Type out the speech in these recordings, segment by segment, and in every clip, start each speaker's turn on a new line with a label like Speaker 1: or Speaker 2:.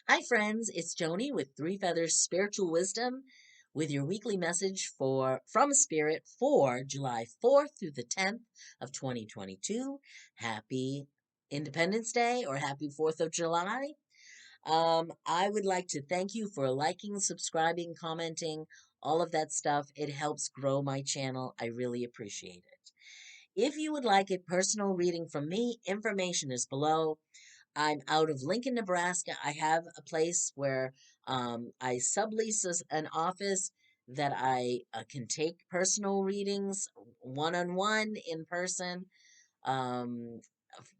Speaker 1: Hi, friends. It's Joni with Three Feathers Spiritual Wisdom with your weekly message for from Spirit for July 4th through the 10th of 2022. Happy Independence Day or happy 4th of July. I would like to thank you for liking, subscribing, commenting, all of that stuff. It helps grow my channel. I really appreciate it. If you would like a personal reading from me, information is below. I'm out of Lincoln, Nebraska. I have a place where I sublease an office that I can take personal readings one on one in person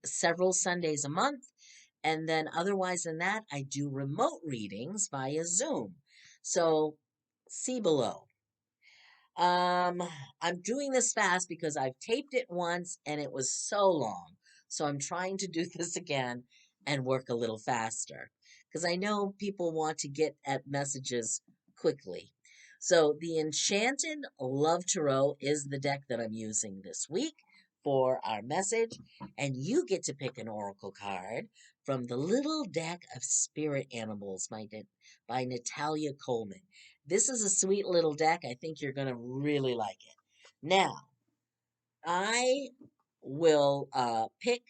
Speaker 1: several Sundays a month. And then, otherwise than that, I do remote readings via Zoom. So, see below. Um, I'm doing this fast because I've taped it once and it was so long. So I'm trying to do this again and work a little faster because I know people want to get at messages quickly. So the Enchanted Love Tarot is the deck that I'm using this week for our message, and you get to pick an oracle card from the Little Deck of Spirit Animals by Natalia Colman. This is a sweet little deck. I think you're going to really like it. Now, I will pick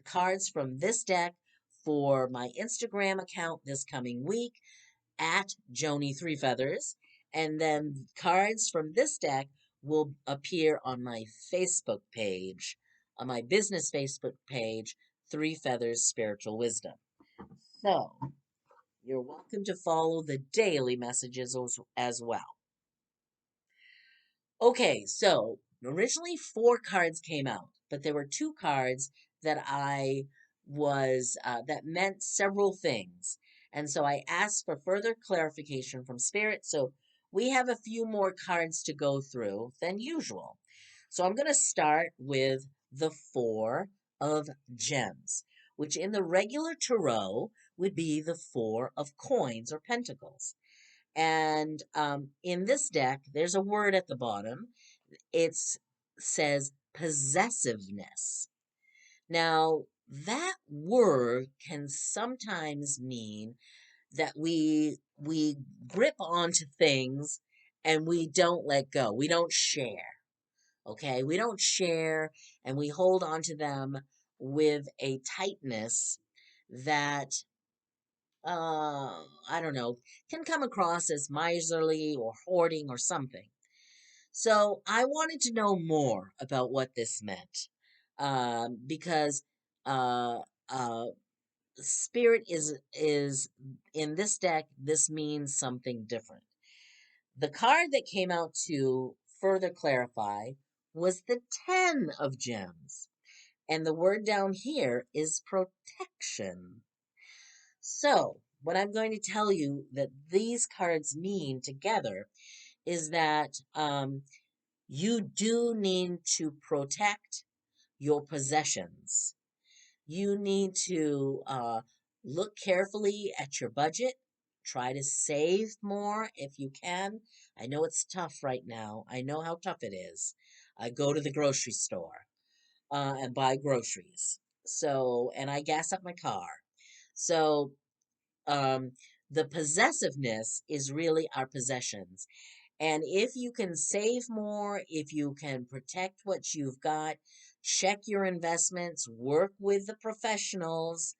Speaker 1: cards from this deck for my Instagram account this coming week at Joni Three Feathers. And then cards from this deck will appear on my Facebook page, on my business Facebook page, Three Feathers Spiritual Wisdom. So, you're welcome to follow the daily messages as well. Okay, so originally four cards came out, but there were two cards that I was that meant several things. And so I asked for further clarification from Spirit. So we have a few more cards to go through than usual. So I'm going to start with the Four of Gems, which in the regular tarot would be the Four of Coins or Pentacles. And in this deck, there's a word at the bottom. It says possessiveness. Now, that word can sometimes mean that we grip onto things and we don't let go. We don't share. Okay? We don't share and we hold on to them with a tightness that I don't know, can come across as miserly or hoarding or something. So I wanted to know more about what this meant, because uh, uh, spirit is in this deck. This means something different. The card that came out to further clarify was the Ten of Gems, and the word down here is protection. So, what I'm going to tell you that these cards mean together is that you do need to protect your possessions. You need to look carefully at your budget. Try to save more if you can. I know it's tough right now. I know how tough it is. I go to the grocery store and buy groceries. So, and I gas up my car. So, um, the possessiveness is really our possessions. And if you can save more, if you can protect what you've got, check your investments, work with the professionals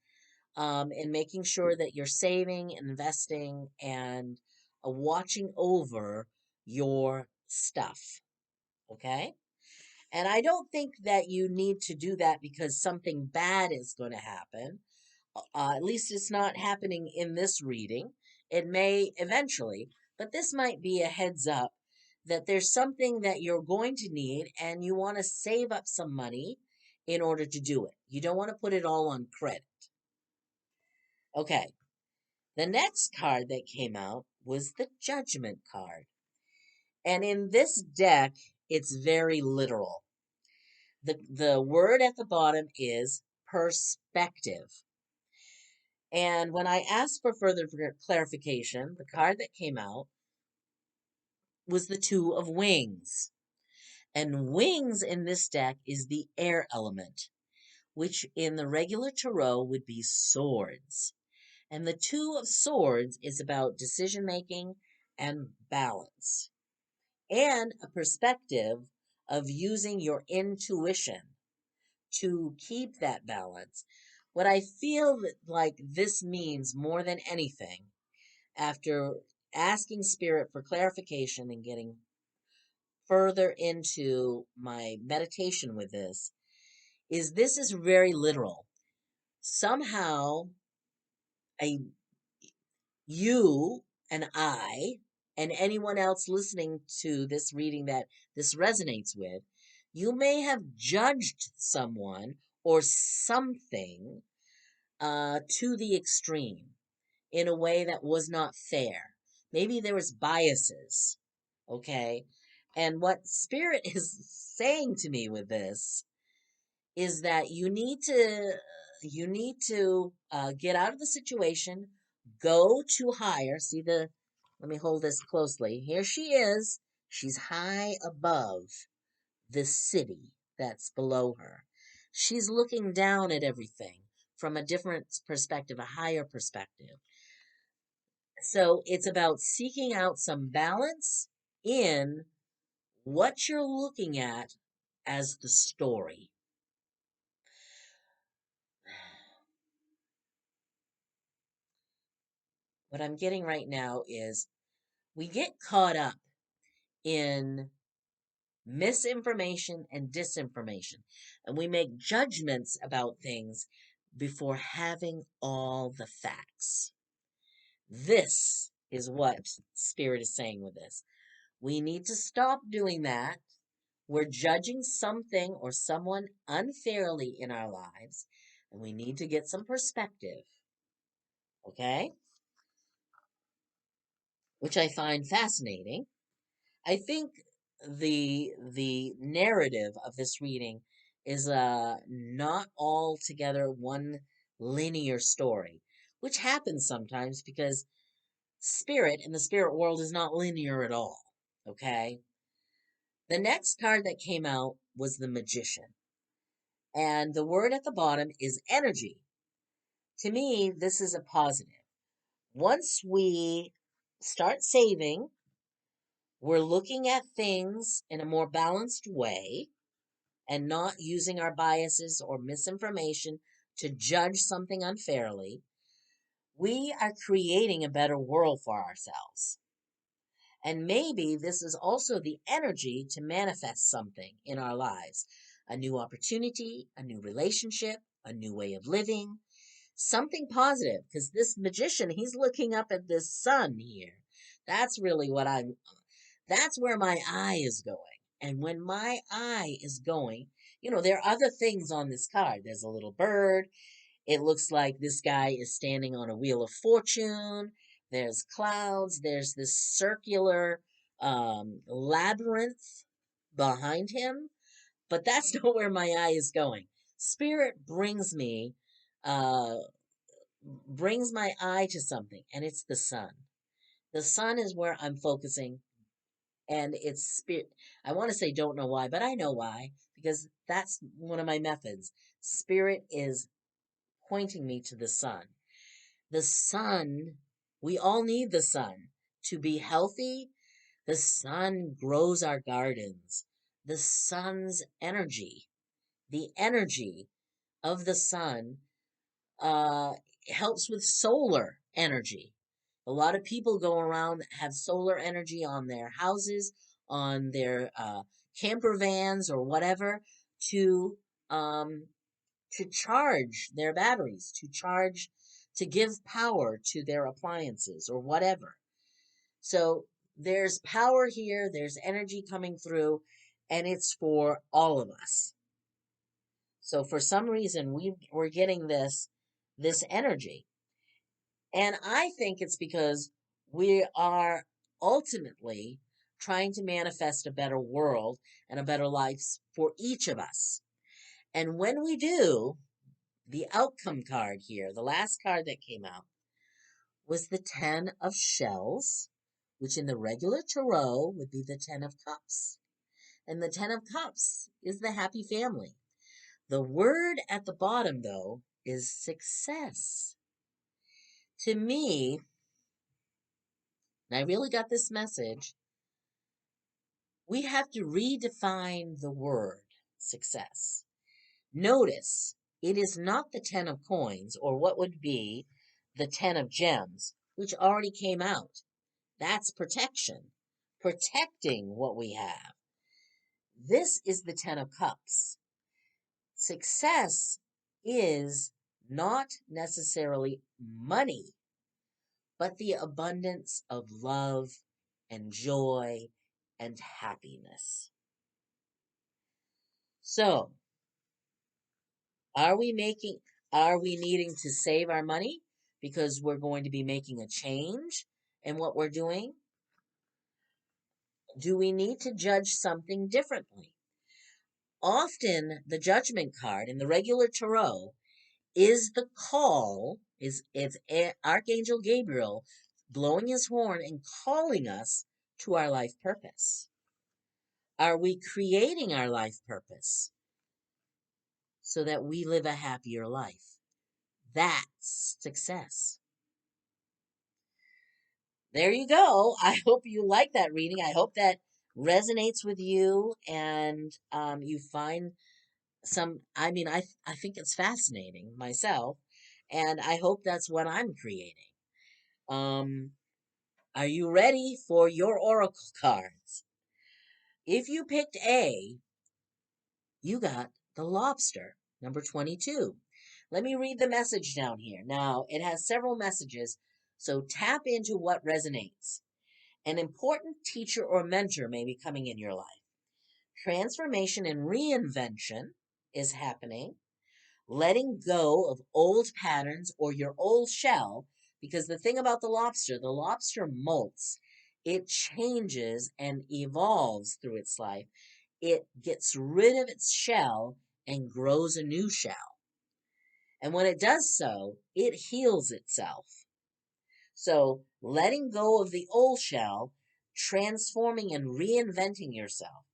Speaker 1: in making sure that you're saving, investing, and watching over your stuff. Okay? And I don't think that you need to do that because something bad is going to happen. At least it's not happening in this reading. It may eventually, but this might be a heads up that there's something that you're going to need and you want to save up some money in order to do it. You don't want to put it all on credit. Okay, the next card that came out was the Judgment card. And in this deck, it's very literal. The word at the bottom is perspective. And when I asked for further clarification, the card that came out was the Two of Wings. And wings in this deck is the air element, which in the regular tarot would be swords. And the Two of Swords is about decision making and balance and a perspective of using your intuition to keep that balance. What I feel like this means more than anything, after asking Spirit for clarification and getting further into my meditation with this is very literal. Somehow, a you and I and anyone else listening to this reading that this resonates with, you may have judged someone or something to the extreme in a way that was not fair. Maybe there was biases, okay? And what Spirit is saying to me with this is that you need to get out of the situation, go to higher. See the let me hold this closely. Here she is. She's high above the city that's below her. She's looking down at everything from a different perspective, a higher perspective. So it's about seeking out some balance in what you're looking at as the story. What I'm getting right now is we get caught up in misinformation and disinformation, and we make judgments about things before having all the facts. This is what Spirit is saying with this. We need to stop doing that. We're judging something or someone unfairly in our lives, and we need to get some perspective, okay? Which I find fascinating. I think the narrative of this reading is not altogether one linear story, which happens sometimes because spirit in the spirit world is not linear at all. Okay? The next card that came out was the Magician. And the word at the bottom is energy. To me, this is a positive. Once we start saving, we're looking at things in a more balanced way and not using our biases or misinformation to judge something unfairly. We are creating a better world for ourselves. And maybe this is also the energy to manifest something in our lives, a new opportunity, a new relationship, a new way of living, something positive. Because this magician, he's looking up at this sun here. That's really that's where my eye is going. And when my eye is going, there are other things on this card. There's a little bird. It looks like this guy is standing on a wheel of fortune. There's clouds. There's this circular labyrinth behind him. But that's not where my eye is going. Spirit uh, brings my eye to something, and it's the sun. The sun is where I'm focusing, and it's spirit. I want to say don't know why, but I know why, because that's one of my methods. Spirit is pointing me to the sun. The sun, we all need the sun to be healthy. The sun grows our gardens. The sun's energy, the energy of the sun, uh, helps with solar energy. A lot of people go around that have solar energy on their houses, on their camper vans or whatever, to um, to charge their batteries, to give power to their appliances or whatever. So there's power here, there's energy coming through, and it's for all of us. So for some reason we're getting this energy. And I think it's because we are ultimately trying to manifest a better world and a better life for each of us. And when we do, the outcome card here, the last card that came out, was the Ten of Shells, which in the regular tarot would be the Ten of Cups. And the Ten of Cups is the happy family. The word at the bottom, though, is success. To me, and I really got this message, we have to redefine the word success. Notice it is not the 10 of coins or what would be the 10 of gems, which already came out. That's protection, protecting what we have. This is the 10 of cups. Success is not necessarily money, but the abundance of love and joy and happiness. So, are we making, are we needing to save our money because we're going to be making a change in what we're doing? Do we need to judge something differently? Often the judgment card in the regular tarot is the call, is Archangel Gabriel blowing his horn and calling us to our life purpose. Are we creating our life purpose so that we live a happier life? That's success. There you go. I hope you like that reading. I hope that resonates with you and you find some. I think it's fascinating myself, and I hope that's what I'm creating. Um, are you ready for your oracle cards? If you picked A, you got the lobster, number 22. Let me read the message down here. Now, it has several messages, so tap into what resonates. An important teacher or mentor may be coming in your life. Transformation and reinvention is happening. Letting go of old patterns or your old shell, because the thing about the lobster molts. It changes and evolves through its life. It gets rid of its shell and grows a new shell. And when it does so, it heals itself. So letting go of the old shell, transforming and reinventing yourself.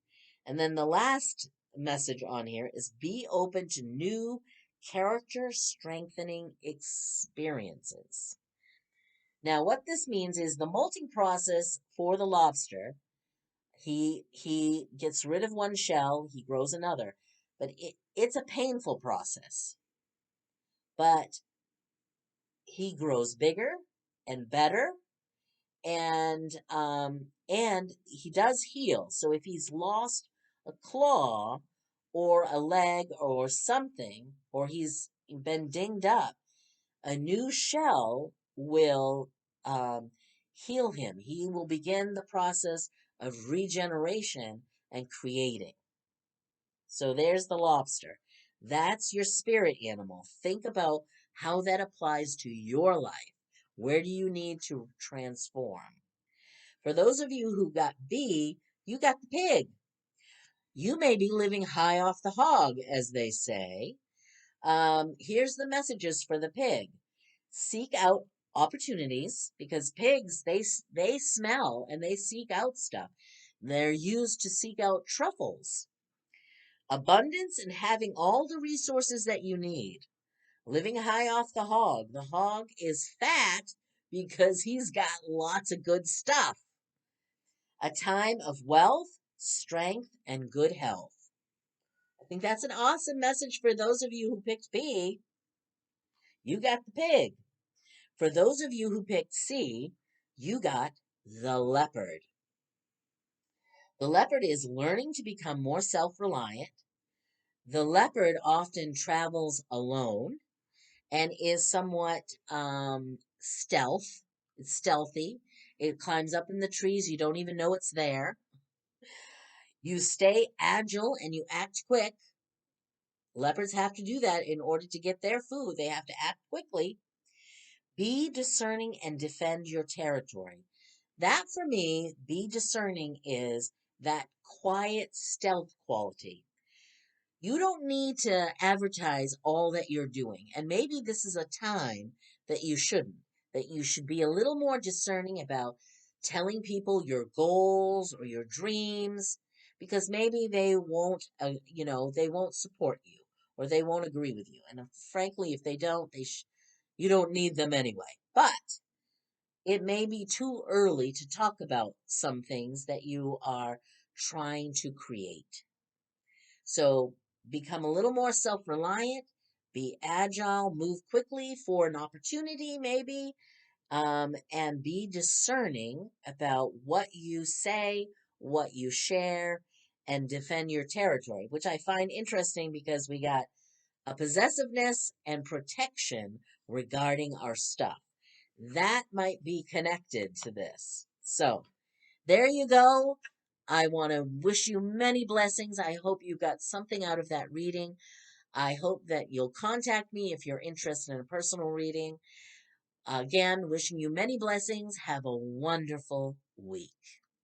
Speaker 1: And then the last message on here is be open to new character strengthening experiences. Now, what this means is the molting process for the lobster, he gets rid of one shell, he grows another, but it's a painful process. But he grows bigger and better, and he does heal. So if he's lost a claw or a leg or something, or he's been dinged up, a new shell will heal him. He will begin the process of regeneration and creating. So there's the lobster. That's your spirit animal. Think about how that applies to your life. Where do you need to transform? For those of you who got B, you got the pig. You may be living high off the hog, as they say. Here's the messages for the pig. Seek out opportunities because pigs, they smell and they seek out stuff. They're used to seek out truffles. Abundance and having all the resources that you need. Living high off the hog. The hog is fat because he's got lots of good stuff. A time of wealth, strength, and good health. I think that's an awesome message for those of you who picked B. You got the pig. For those of you who picked C, you got the leopard. The leopard is learning to become more self reliant. The leopard often travels alone and is somewhat It's stealthy. It climbs up in the trees. You don't even know it's there. You stay agile and you act quick. Leopards have to do that in order to get their food. They have to act quickly. Be discerning and defend your territory. That for me, be discerning is that quiet stealth quality. You don't need to advertise all that you're doing. And maybe this is a time that you shouldn't, that you should be a little more discerning about telling people your goals or your dreams, because maybe they won't support you or they won't agree with you. And frankly, if they don't, You don't need them anyway. But it may be too early to talk about some things that you are trying to create. So become a little more self reliant, be agile, move quickly for an opportunity, maybe, and be discerning about what you say, what you share, and defend your territory, which I find interesting because we got a possessiveness and protection regarding our stuff. That might be connected to this. So, there you go. I want to wish you many blessings. I hope you got something out of that reading. I hope that you'll contact me if you're interested in a personal reading. Again, wishing you many blessings. Have a wonderful week.